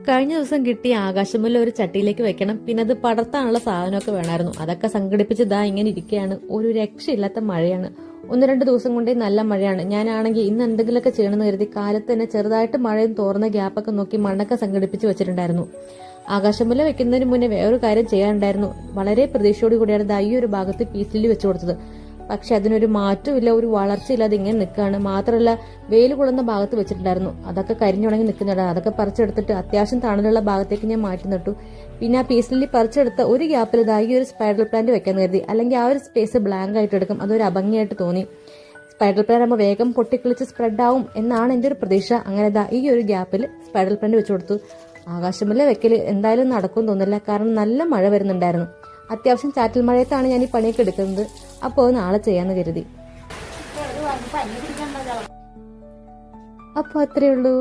കഴിഞ്ഞ ദിവസം കിട്ടിയ ആകാശമുല്ല ഒരു ചട്ടിയിലേക്ക് വെക്കണം, പിന്നെ അത് പടർത്താനുള്ള സാധനമൊക്കെ വേണമായിരുന്നു. അതൊക്കെ സംഘടിപ്പിച്ച് ദാ ഇങ്ങനെ ഇരിക്കുകയാണ്. ഒരു രക്ഷയില്ലാത്ത മഴയാണ്. 1-2 ദിവസം കൊണ്ടേ നല്ല മഴയാണ്. ഞാനാണെങ്കിൽ ഇന്ന് എന്തെങ്കിലുമൊക്കെ ചെയ്യണമെന്ന് കരുതി കാലത്ത് തന്നെ ചെറുതായിട്ട് മഴയും തോർന്ന ഗ്യാപ്പൊക്കെ നോക്കി മണ്ണൊക്കെ സംഘടിപ്പിച്ച് വെച്ചിട്ടുണ്ടായിരുന്നു. ആകാശമുല്ല വെക്കുന്നതിന് മുന്നേ വേറൊരു കാര്യം ചെയ്യാനുണ്ടായിരുന്നു. വളരെ പ്രതീക്ഷയോട് കൂടിയാണ് ദാ ഈ ഒരു ഭാഗത്ത് പീസിലി വെച്ചു കൊടുത്തത്. പക്ഷെ അതിനൊരു മാറ്റമില്ല, ഒരു വളർച്ചയില്ലാതെ ഇങ്ങനെ നിൽക്കുകയാണ്. മാത്രമല്ല വെയിൽ കൊള്ളുന്ന ഭാഗത്ത് വെച്ചിട്ടുണ്ടായിരുന്നു, അതൊക്കെ കരിഞ്ഞുണങ്ങി നിൽക്കുന്നുണ്ട്. അതൊക്കെ പറിച്ചെടുത്തിട്ട് അത്യാവശ്യം തണലുള്ള ഭാഗത്തേക്ക് ഞാൻ മാറ്റി നട്ടു. പിന്നെ ആ പീസിലി പറിച്ചെടുത്ത ഒരു ഗ്യാപ്പിൽ ഇതായി ഒരു സ്പൈഡർ പ്ലാന്റ് വെക്കാൻ കരുതി. അല്ലെങ്കിൽ ആ ഒരു സ്പേസ് ബ്ലാങ്ക് ആയിട്ട് എടുക്കും, അതൊരു അഭംഗിയായിട്ട് തോന്നി. സ്പൈഡർ പ്ലാന്റ് ആകുമ്പോൾ വേഗം പൊട്ടിക്കിളിച്ച് സ്പ്രെഡ് ആവും എന്നാണ് എൻ്റെ ഒരു പ്രതീക്ഷ. അങ്ങനെ ഇതാ ഈ ഒരു ഗ്യാപ്പിൽ സ്പൈഡർ പ്ലാന്റ് വെച്ചു കൊടുത്തു. ആകാശമുല്ല വെക്കൽ എന്തായാലും നടക്കും തോന്നില്ല, കാരണം നല്ല മഴ വരുന്നുണ്ടായിരുന്നു. അത്യാവശ്യം ചാറ്റൽ മഴയത്താണ് ഞാൻ ഈ പണിയൊക്കെ എടുക്കുന്നത്. അപ്പോൾ നാളെ ചെയ്യാന്ന് കരുതി. അപ്പോൾ അത്രയേ ഉള്ളൂ.